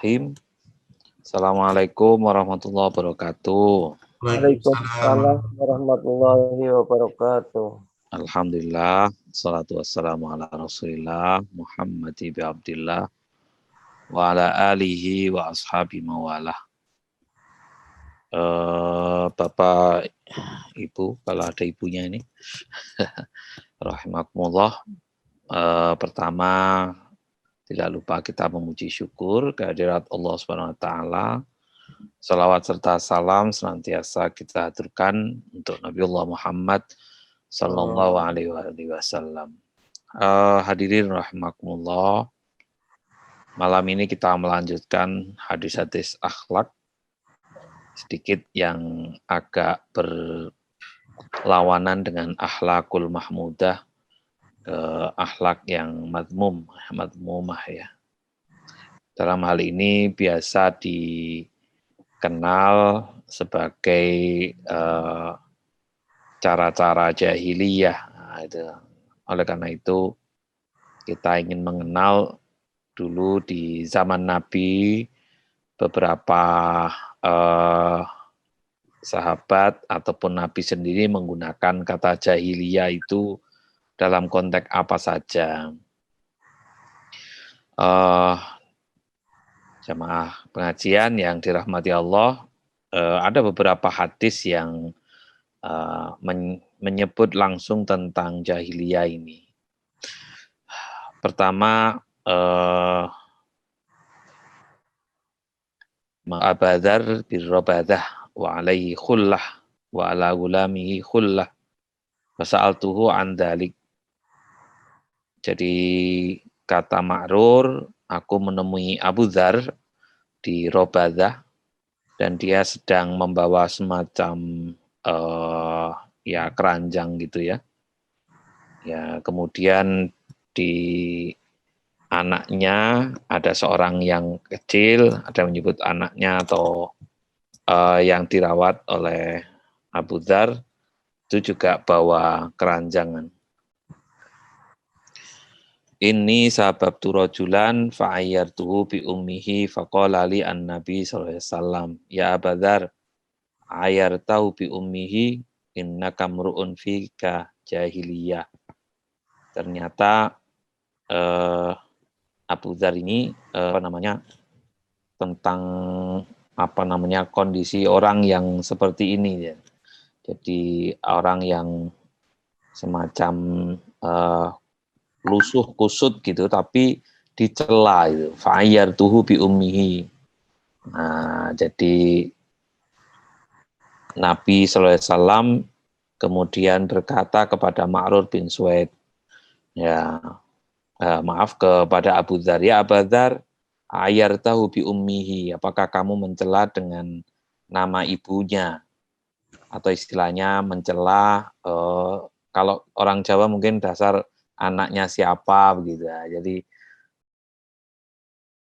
Bismillahirrahmanirrahim. Assalamualaikum warahmatullahi wabarakatuh. Waalaikumsalam. Waalaikumsalam warahmatullahi wabarakatuh. Alhamdulillah, salatu wassalamu ala rasulillah Muhammad ibn Abdillah wa ala alihi wa ashabi mawalah. Bapak, Ibu, kalau ada ibunya ini, rahimakumullah. Pertama, tidak lupa kita memuji syukur kehadirat Allah Subhanahu wa taala. Salawat serta salam senantiasa kita haturkan untuk Nabiullah Muhammad sallallahu alaihi wasallam. Hadirin rahimakumullah. Malam ini kita melanjutkan hadis-hadis akhlak sedikit yang agak berlawanan dengan akhlakul mahmudah, akhlak yang madmumah ya. Dalam hal ini biasa dikenal sebagai cara-cara jahiliyah. Nah, itu. Oleh karena itu kita ingin mengenal dulu di zaman Nabi beberapa sahabat ataupun Nabi sendiri menggunakan kata jahiliyah itu dalam konteks apa saja. Jamaah pengajian yang dirahmati Allah, ada beberapa hadis yang menyebut langsung tentang jahiliyah ini. Pertama, Ma'abadar birrobadah wa alaihi khullah wa ala gulamihi khullah fasa'altuhu an dalik. Jadi kata Ma'rur, aku menemui Abu Dzar di Robadah dan dia sedang membawa semacam ya keranjang gitu ya. Ya, kemudian di anaknya ada seorang yang kecil, ada yang menyebut anaknya atau yang dirawat oleh Abu Dzar itu juga bawa keranjangan. Ini sabab turajulan fa'ayyartuhu bi ummihi faqala li an-nabi sallallahu alaihi wasallam ya Abu Dzar ayyartahu bi ummihi innaka mru'un fika jahiliyah. Ternyata Abu Dzar ini tentang kondisi orang yang seperti ini ya. Jadi orang yang semacam lusuh kusut gitu tapi dicela itu. Fa'ayyartuhu bi ummihi. Nah, jadi Nabi sallallahu alaihi wasallam kemudian berkata kepada Ma'rur bin Suwaid, ya, maaf kepada Abu Dzar, ya Abu Dzar, ayyartahu bi ummihi, apakah kamu mencela dengan nama ibunya? Atau istilahnya mencela, kalau orang Jawa mungkin dasar anaknya siapa begitu ya. Jadi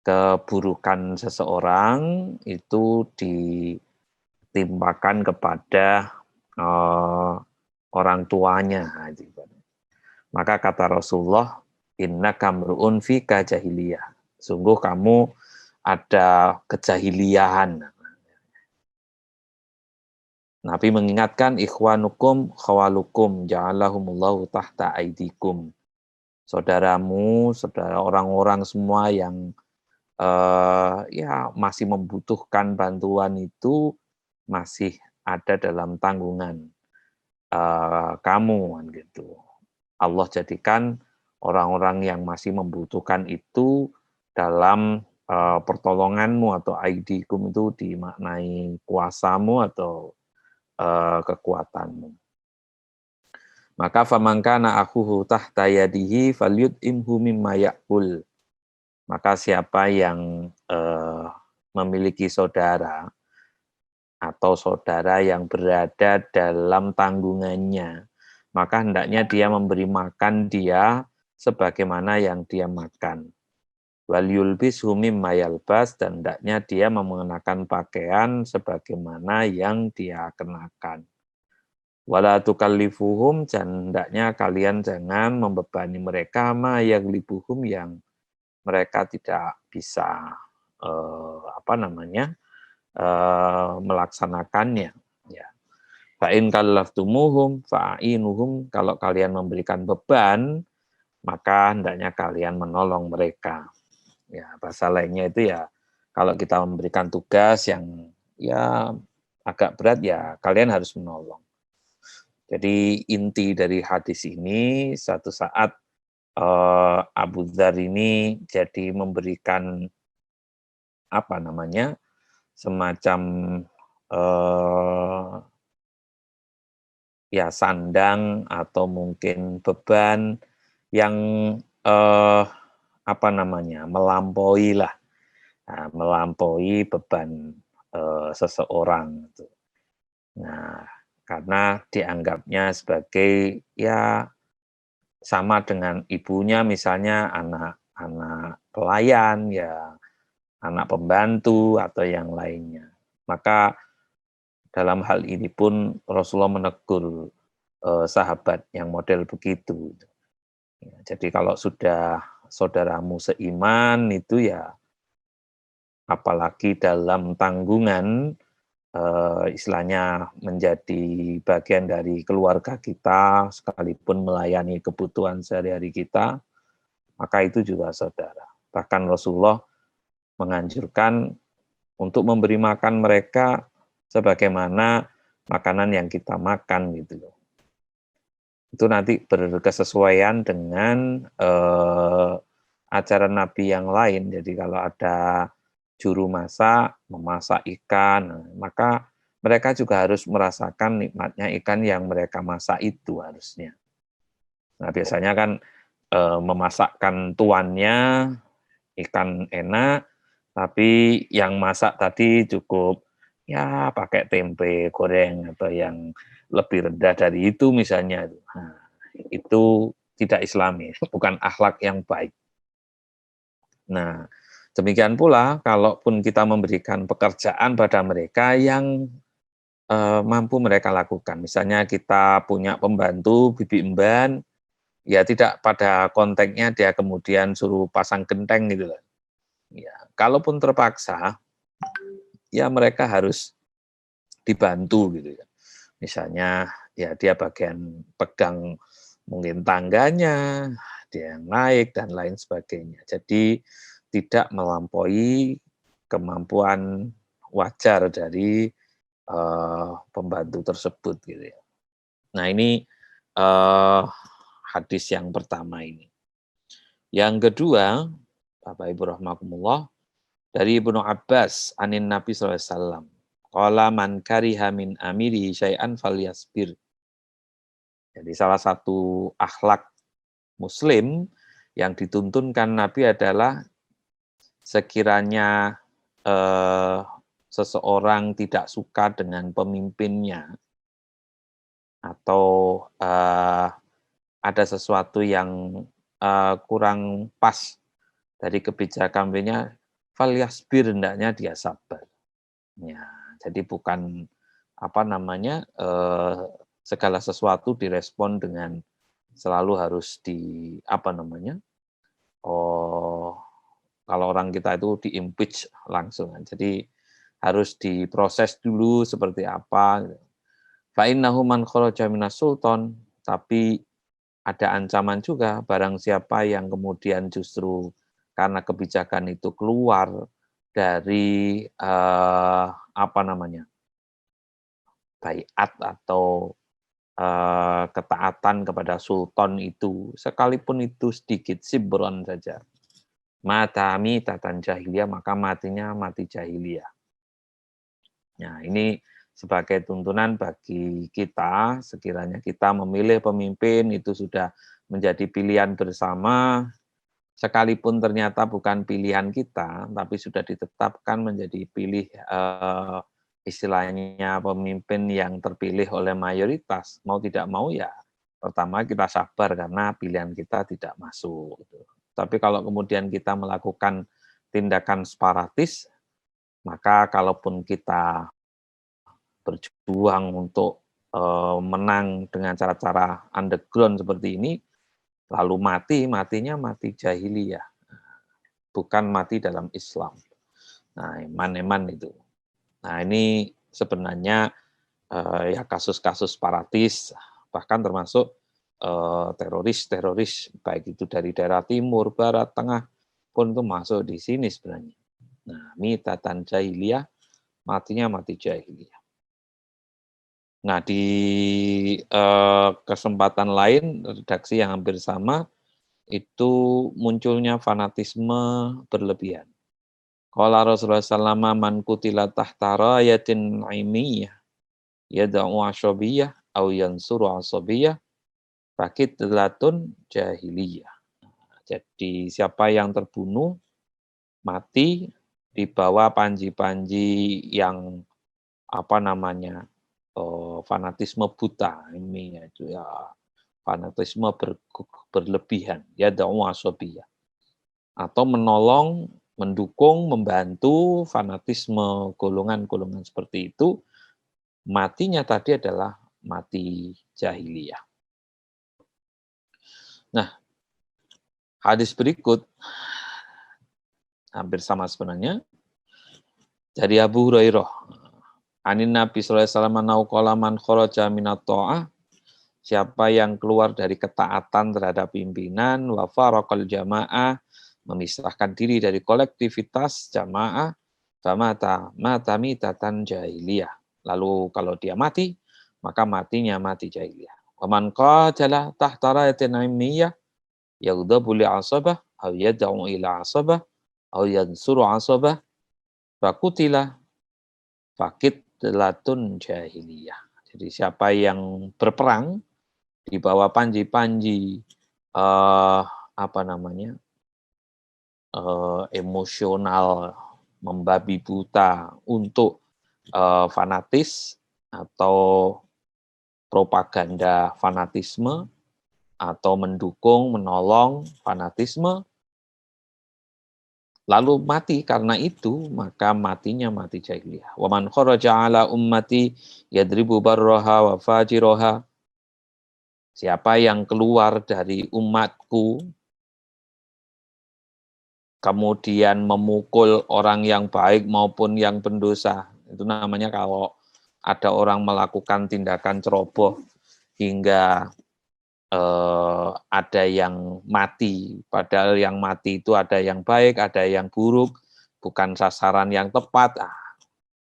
keburukan seseorang itu ditimpakan kepada orang tuanya. Maka kata Rasulullah, innaka mru'un fika jahiliyah. Sungguh kamu ada kejahiliahan. Nabi mengingatkan ikhwanukum khawalukum ja'alahumullahu tahta aidikum. Saudaramu, saudara orang-orang semua yang ya masih membutuhkan bantuan itu masih ada dalam tanggungan kamu gitu. Allah jadikan orang-orang yang masih membutuhkan itu dalam pertolonganmu atau aidikum itu dimaknai kuasamu atau kekuatanmu. Maka famangkana akhuhu tahta yadihi falyut'imhu mimma ya'kul. Maka siapa yang memiliki saudara atau saudara yang berada dalam tanggungannya, maka hendaknya dia memberi makan dia sebagaimana yang dia makan. Wal yulbishu mimma yalbas, dan hendaknya dia mengenakan pakaian sebagaimana yang dia kenakan. Wala tukallifuhum, dan hendaknya kalian jangan membebani mereka ma yaglibuhum, yang mereka tidak bisa melaksanakannya. Ya. Fa'in kallaftumuhum fa'inuhum, kalau kalian memberikan beban, maka hendaknya kalian menolong mereka. Ya, bahasa lainnya itu ya, kalau kita memberikan tugas yang ya agak berat, ya kalian harus menolong. Jadi inti dari hadis ini, suatu saat Abu Dzar ini jadi memberikan semacam ya sandang atau mungkin beban yang melampaui lah, melampaui beban seseorang. Nah, karena dianggapnya sebagai ya sama dengan ibunya, misalnya anak pelayan, ya anak pembantu atau yang lainnya. Maka dalam hal ini pun Rasulullah menegur sahabat yang model begitu. Ya, jadi kalau sudah saudaramu seiman itu ya, apalagi dalam tanggungan, istilahnya menjadi bagian dari keluarga kita, sekalipun melayani kebutuhan sehari-hari kita, maka itu juga saudara. Bahkan Rasulullah menganjurkan untuk memberi makan mereka sebagaimana makanan yang kita makan gitu loh. Itu nanti berkesesuaian dengan ajaran Nabi yang lain. Jadi kalau ada juru masak, memasak ikan, maka mereka juga harus merasakan nikmatnya ikan yang mereka masak itu harusnya. Nah, biasanya kan memasakkan tuannya, ikan enak, tapi yang masak tadi cukup ya pakai tempe goreng atau yang lebih rendah dari itu misalnya. Nah, itu tidak Islami, bukan akhlak yang baik. Nah, demikian pula kalaupun kita memberikan pekerjaan pada mereka yang mampu mereka lakukan. Misalnya kita punya pembantu bibi emban, ya tidak pada konteksnya dia kemudian suruh pasang genteng gitu loh. Ya, kalaupun terpaksa, ya mereka harus dibantu gitu ya. Misalnya ya dia bagian pegang mungkin tangganya, dia yang naik dan lain sebagainya. Jadi tidak melampaui kemampuan wajar dari pembantu tersebut gitu ya. Nah ini hadis yang pertama ini. Yang kedua, Bapak Ibu rahimakumullah, dari Ibnu Abbas anin Nabi SAW. Qala man kariha min amiri syai'an falyasbir. Jadi salah satu akhlak Muslim yang dituntunkan Nabi adalah sekiranya seseorang tidak suka dengan pemimpinnya atau ada sesuatu yang kurang pas dari kebijakan pemimpinnya, falyasbir, hendaknya dia sabar. Ya, jadi bukan segala sesuatu direspon dengan selalu harus kalau orang kita itu di-impeach langsung. Jadi harus diproses dulu seperti apa. Fa innahu man kharaja minas sultan, tapi ada ancaman juga barang siapa yang kemudian justru karena kebijakan itu keluar dari baiat atau ketaatan kepada sultan itu, sekalipun itu sedikit sibron saja, matami tatan jahiliyah, maka matinya mati jahiliyah. Nah, ini sebagai tuntunan bagi kita, sekiranya kita memilih pemimpin itu sudah menjadi pilihan bersama, sekalipun ternyata bukan pilihan kita, tapi sudah ditetapkan menjadi istilahnya pemimpin yang terpilih oleh mayoritas, mau tidak mau ya, pertama kita sabar karena pilihan kita tidak masuk. Tapi kalau kemudian kita melakukan tindakan separatis, maka kalaupun kita berjuang untuk menang dengan cara-cara underground seperti ini, lalu matinya mati jahiliyah, bukan mati dalam Islam. Nah, eman-eman itu. Nah, ini sebenarnya ya kasus-kasus separatis, bahkan termasuk teroris-teroris baik itu dari daerah timur, barat, tengah pun itu masuk di sini sebenarnya. Nah, mitatan jahiliyah, matinya mati jahiliyah. Nah, di kesempatan lain, redaksi yang hampir sama, itu munculnya fanatisme berlebihan. Qala Rasulullah SAW, man kutila tahta rayatin naimiyah, yada'u asobiyah, au yansuru asobiyah, fakidlatun jahiliyah. Jadi siapa yang terbunuh, mati di bawah panji-panji yang fanatisme buta ini itu ya, fanatisme berlebihan, ya da'wa asobiyah, atau menolong, mendukung, membantu fanatisme golongan-golongan seperti itu, matinya tadi adalah mati jahiliyah. Nah, hadis berikut hampir sama sebenarnya dari Abu Hurairah. Anin Nabi sallallahu alaihi wasallam qala man kharaja minat ta'ah, siapa yang keluar dari ketaatan terhadap pimpinan, wa faraqal jamaah, memisahkan diri dari kolektivitas jamaah, famata mitatan jahiliyah. Lalu kalau dia mati, maka matinya mati jahiliyah. Wa man qatala tahta rayatin naimiyah, yaghdabu li asabah aw yad'u ila asabah aw yansuru asabah, fakutila fakidlatun jahiliyah. Jadi siapa yang berperang di bawah panji-panji emosional, membabi buta untuk fanatis atau propaganda fanatisme atau mendukung, menolong fanatisme, lalu mati karena itu, maka matinya mati jahiliyah. Wa man kharaja ala ummati yadribu barraha wa fajiroha. Siapa yang keluar dari umatku kemudian memukul orang yang baik maupun yang pendosa. Itu namanya kalau ada orang melakukan tindakan ceroboh hingga ada yang mati, padahal yang mati itu ada yang baik, ada yang buruk, bukan sasaran yang tepat.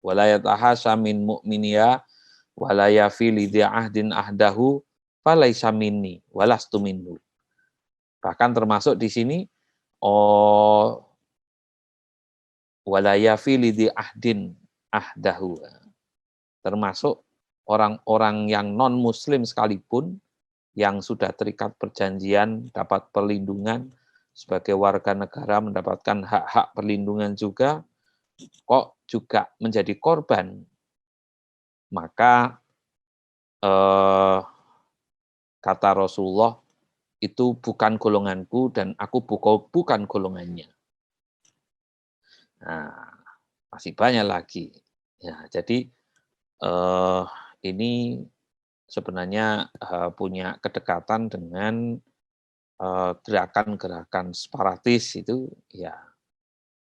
Wala yatahasha min mu'miniya wala yafi lidhi ahdin ahdahu falaisa minni walastu minhu. Bahkan termasuk di sini wala yafi lidhi ahdin ahdahu. Termasuk orang-orang yang non muslim sekalipun yang sudah terikat perjanjian dapat perlindungan sebagai warga negara, mendapatkan hak-hak perlindungan juga, kok juga menjadi korban, maka kata Rasulullah, itu bukan golonganku dan aku bukan golongannya. Nah, masih banyak lagi. Ya, jadi ini sebenarnya punya kedekatan dengan gerakan-gerakan separatis itu ya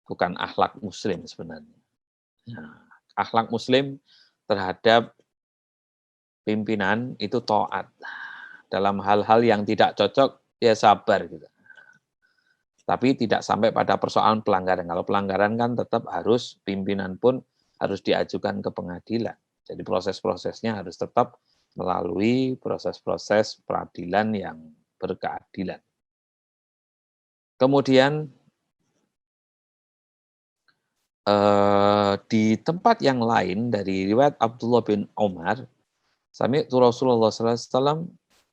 bukan akhlak muslim sebenarnya. Nah, akhlak muslim terhadap pimpinan itu taat. Dalam hal-hal yang tidak cocok ya sabar gitu. Tapi tidak sampai pada persoalan pelanggaran. Kalau pelanggaran kan tetap harus pimpinan pun harus diajukan ke pengadilan. Jadi proses-prosesnya harus tetap melalui proses-proses peradilan yang berkeadilan. Kemudian di tempat yang lain dari riwayat Abdullah bin Umar, sami'tu Rasulullah sallallahu alaihi wasallam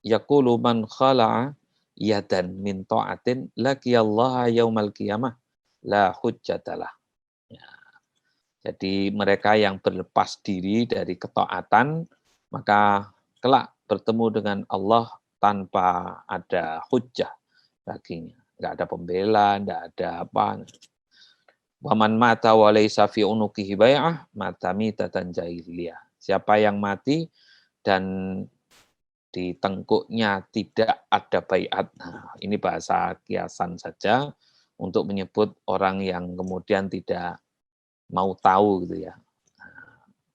yaqulu man khala'a yadan min ta'atin laqiyallaha yaumal qiyamah la hujjatalah. Ya. Jadi mereka yang berlepas diri dari ketaatan, maka kelak bertemu dengan Allah tanpa ada hujjah baginya. Enggak ada pembela, enggak ada apa. Waman mata wa laisa fi unuqihi bai'ah mata mitatan jahiliyah. Siapa yang mati dan di tengkuknya tidak ada baiat. Nah, ini bahasa kiasan saja untuk menyebut orang yang kemudian tidak mau tahu gitu ya.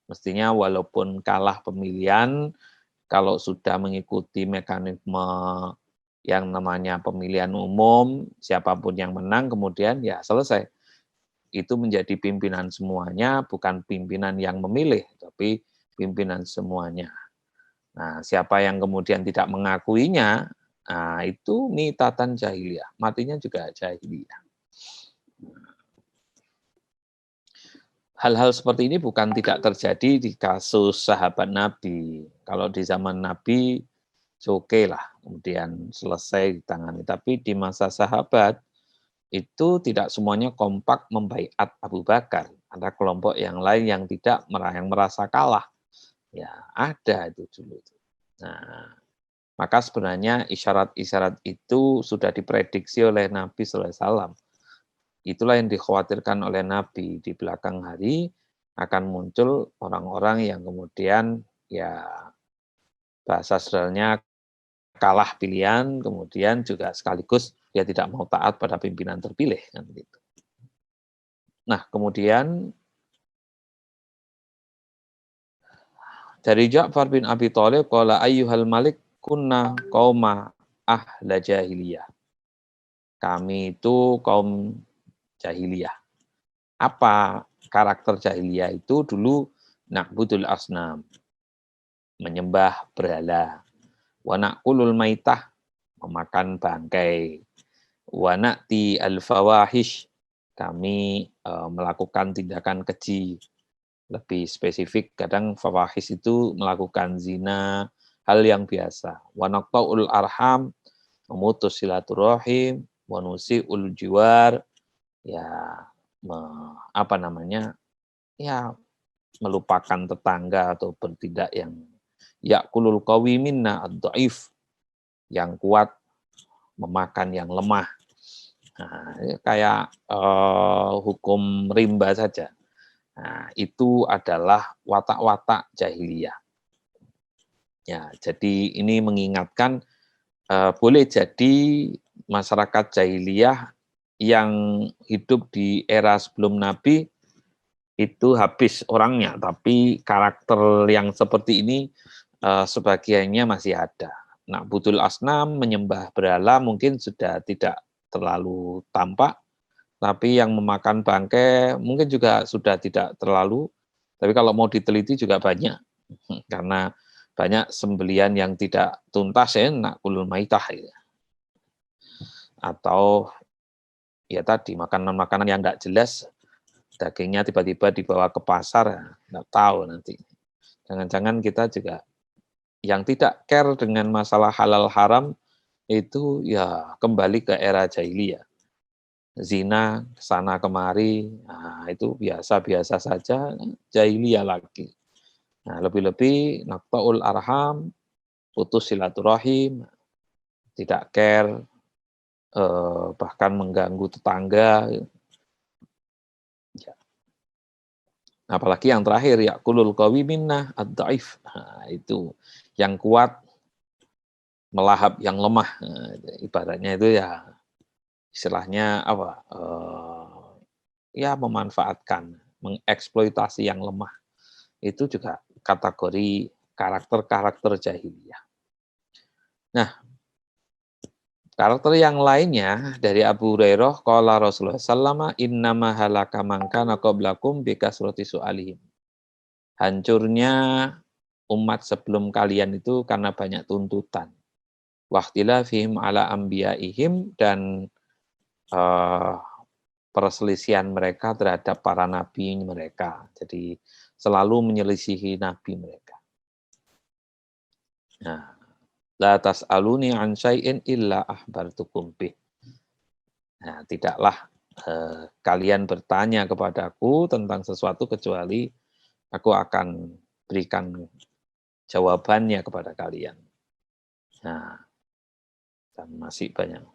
Mestinya walaupun kalah pemilihan, kalau sudah mengikuti mekanisme yang namanya pemilihan umum, siapapun yang menang kemudian ya selesai. Itu menjadi pimpinan semuanya, bukan pimpinan yang memilih, tapi pimpinan semuanya. Nah, siapa yang kemudian tidak mengakuinya, nah itu mitatan jahiliyah, matinya juga jahiliyah. Hal-hal seperti ini bukan tidak terjadi di kasus sahabat Nabi. Kalau di zaman Nabi, oke lah, kemudian selesai ditangani. Tapi di masa sahabat, itu tidak semuanya kompak membaiat Abu Bakar. Ada kelompok yang lain yang tidak, yang merasa kalah. Ya, ada itu dulu. Nah, maka sebenarnya isyarat-isyarat itu sudah diprediksi oleh Nabi SAW. Itulah yang dikhawatirkan oleh Nabi. Di belakang hari akan muncul orang-orang yang kemudian ya bahasa sederhananya kalah pilihan, kemudian juga sekaligus dia tidak mau taat pada pimpinan terpilih kan gitu. Nah, kemudian dari Ja'far bin Abi Thalib qala ayyuhal malik kunna qauma ahla jahiliyah. Kami itu kaum jahiliyah. Apa karakter jahiliyah itu? Dulu na'budul asnam, menyembah berhala. Wa na'kulul maitah, memakan bangkai. Wa na'ti al-fawahish, kami melakukan tindakan keji. Lebih spesifik, kadang fawahish itu melakukan zina, hal yang biasa. Wa naqta'ul arham, memutus silaturahim, wa nusi'ul jiwar, ya ya melupakan tetangga atau bertindak yang yakulul qawi minna ad-dhaif, yang kuat memakan yang lemah. Nah, kayak hukum rimba saja. Nah, itu adalah watak-watak jahiliyah. Ya, jadi ini mengingatkan boleh jadi masyarakat jahiliyah yang hidup di era sebelum Nabi itu habis orangnya, tapi karakter yang seperti ini sebagiannya masih ada. Na'budul asnam, menyembah berhala mungkin sudah tidak terlalu tampak, tapi yang memakan bangkai mungkin juga sudah tidak terlalu, tapi kalau mau diteliti juga banyak, karena banyak sembelian yang tidak tuntas ya, na'kulul maitah ya. Atau ya tadi makanan-makanan yang tidak jelas, dagingnya tiba-tiba dibawa ke pasar, nggak tahu nanti. Jangan-jangan kita juga yang tidak care dengan masalah halal haram itu ya kembali ke era jahiliyah. Zina kesana kemari, nah itu biasa-biasa saja, jahiliyah lagi. Nah, lebih-lebih naqta'ul arham, putus silaturahim, tidak care, bahkan mengganggu tetangga. Ya. Apalagi yang terakhir, yakulul qawi minnah ad-dhaif. Nah, itu yang kuat melahap yang lemah. Nah, ibaratnya itu ya istilahnya apa? Ya memanfaatkan, mengeksploitasi yang lemah. Itu juga kategori karakter-karakter jahiliyah. Nah, karakter yang lainnya dari Abu Hurairah, qala Rasulullah sallama innama halaka man kana qablakum bi kasrati su'alihim. Hancurnya umat sebelum kalian itu karena banyak tuntutan. Waqtilafihim ala anbiyaihim, dan perselisihan mereka terhadap para nabi mereka. Jadi selalu menyelisihi nabi mereka. Nah, la tas'aluni an syai'in illa ahbartukum bih. Nah, tidaklah kalian bertanya kepadaku tentang sesuatu kecuali aku akan berikan jawabannya kepada kalian. Nah, dan masih banyak.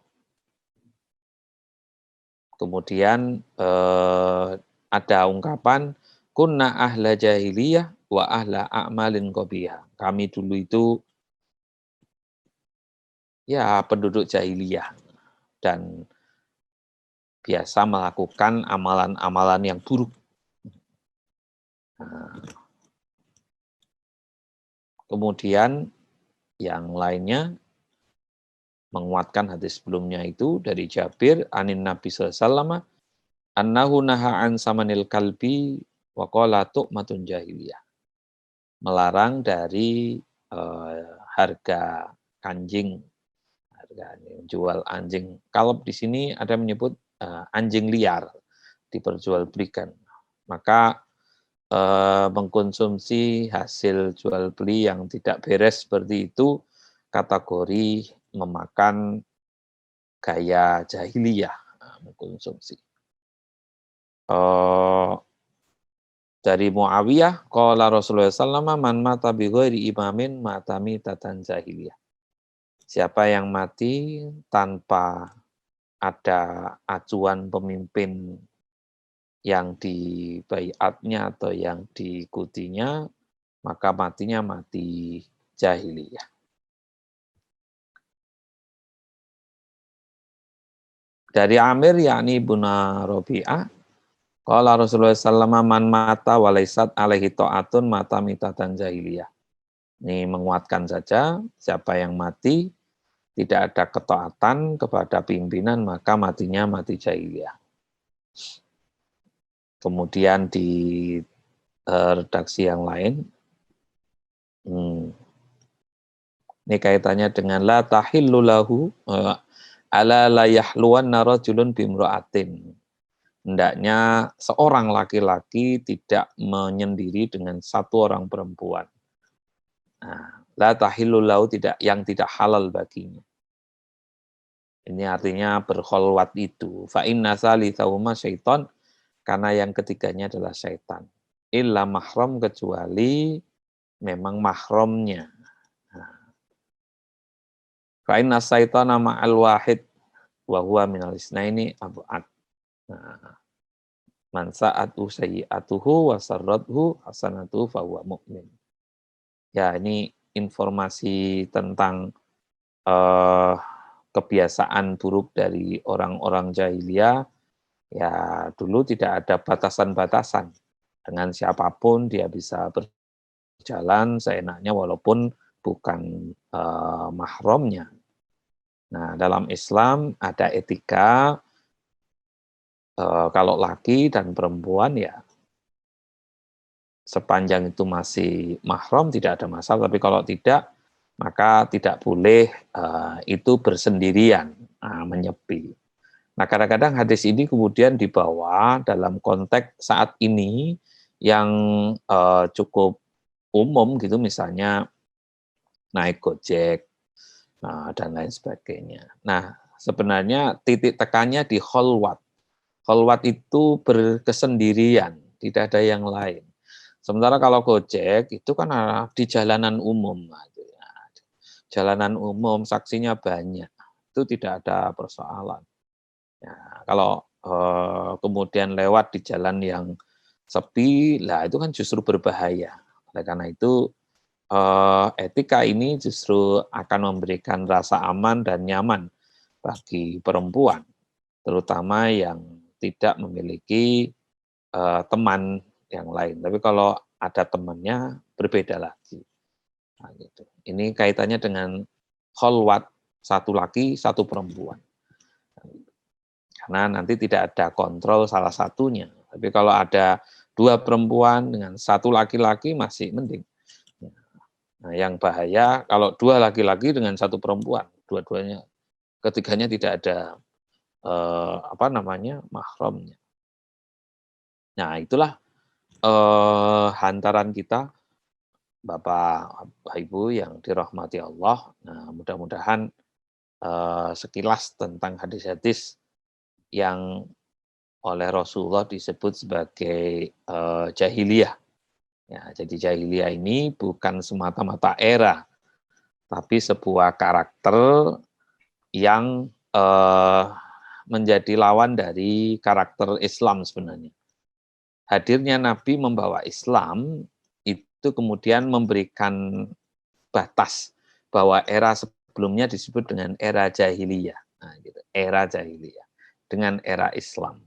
Kemudian ada ungkapan kunna ahla jahiliyah wa ahla a'malin qabihah. Kami dulu itu ya penduduk jahiliyah dan biasa melakukan amalan-amalan yang buruk. Nah, kemudian yang lainnya menguatkan hadis sebelumnya itu dari Jabir anin Nabi sallallahu alaihi wasallam annahu naha an samanil kalbi wa qala tu'matun jahiliyah. Melarang dari harga anjing, harga jual anjing. Kalau di sini ada menyebut anjing liar diperjualbelikan. Maka mengkonsumsi hasil jual beli yang tidak beres seperti itu kategori memakan gaya jahiliyah, mengkonsumsi. Dari Muawiyah, qala Rasulullah sallallahu man mata bi ghairi imamin mata mitatan jahiliyah. Siapa yang mati tanpa ada acuan pemimpin yang dibaiatnya atau yang diikutinya, maka matinya mati jahiliyah. Dari Amir yakni Buna Robi'ah, qala Rasulullah sallallahu man mata walaisat alaihi ta'atun mata mitatan jahiliyah. Ini menguatkan saja, siapa yang mati tidak ada ketaatan kepada pimpinan maka matinya mati jahiliyah. Kemudian di redaksi yang lain, ini kaitannya dengan la tahillu lahu ala la yahluwanna rajulun bimra'atin. Hendaknya seorang laki-laki tidak menyendiri dengan satu orang perempuan. Nah, la tahillu lahu yang tidak halal baginya. Ini artinya berkholwat itu. Fa inna salitsahuma syaitan, karena yang ketiganya adalah syaitan. Illa mahram, kecuali memang mahramnya. Fa inna syaitana ma'al wahid wa huwa minal isnaini ab'ad. Man sa'atu sayyi'atuhu wa sarrathu hasanatuhu fa huwa mu'min. Ya, ini informasi tentang kebiasaan buruk dari orang-orang jahiliyah. Ya, dulu tidak ada batasan-batasan. Dengan siapapun dia bisa berjalan seenaknya walaupun bukan mahramnya. Nah, dalam Islam ada etika, kalau laki dan perempuan ya sepanjang itu masih mahram tidak ada masalah, tapi kalau tidak maka tidak boleh itu bersendirian, menyepi. Nah, kadang-kadang hadis ini kemudian dibawa dalam konteks saat ini yang cukup umum gitu, misalnya naik Gojek dan lain sebagainya. Nah, sebenarnya titik tekannya di kholwat. Kholwat itu berkesendirian, tidak ada yang lain. Sementara kalau Gojek itu kan di jalanan umum. Jalanan umum, saksinya banyak. Itu tidak ada persoalan. Ya, kalau kemudian lewat di jalan yang sepi, lah itu kan justru berbahaya. Oleh karena itu, etika ini justru akan memberikan rasa aman dan nyaman bagi perempuan, terutama yang tidak memiliki teman yang lain. Tapi kalau ada temannya, berbeda lagi. Nah, gitu. Ini kaitannya dengan kholwat, satu laki, satu perempuan. Karena nanti tidak ada kontrol salah satunya. Tapi kalau ada dua perempuan dengan satu laki-laki masih mending. Nah, yang bahaya kalau dua laki-laki dengan satu perempuan, dua-duanya, ketiganya tidak ada mahramnya. Nah, itulah hantaran kita, Bapak Ibu yang dirahmati Allah. Nah, mudah-mudahan sekilas tentang hadis-hadis yang oleh Rasulullah disebut sebagai jahiliyah. Ya, jadi jahiliyah ini bukan semata-mata era, tapi sebuah karakter yang menjadi lawan dari karakter Islam sebenarnya. Hadirnya Nabi membawa Islam itu kemudian memberikan batas bahwa era sebelumnya disebut dengan era jahiliyah. Nah, gitu. Era jahiliyah dengan era Islam.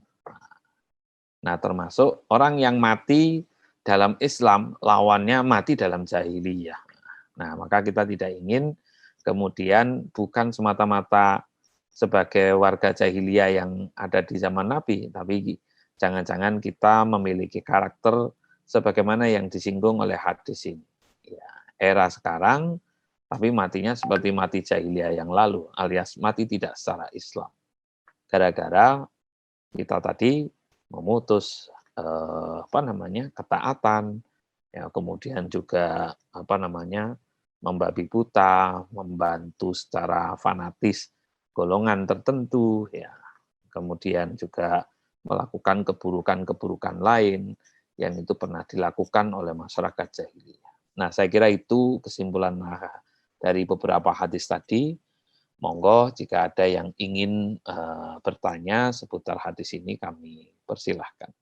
Nah, termasuk orang yang mati dalam Islam lawannya mati dalam jahiliyah. Nah, maka kita tidak ingin kemudian bukan semata-mata sebagai warga jahiliyah yang ada di zaman Nabi, tapi jangan-jangan kita memiliki karakter sebagaimana yang disinggung oleh hadis ini. Ya, era sekarang, tapi matinya seperti mati jahiliyah yang lalu, alias mati tidak secara Islam. Gara-gara kita tadi memutus ketaatan, ya, kemudian juga membabi buta, membantu secara fanatis golongan tertentu, ya, kemudian juga melakukan keburukan-keburukan lain yang itu pernah dilakukan oleh masyarakat jahiliyah. Nah, saya kira itu kesimpulan dari beberapa hadis tadi. Monggo jika ada yang ingin bertanya seputar hadis ini kami persilahkan.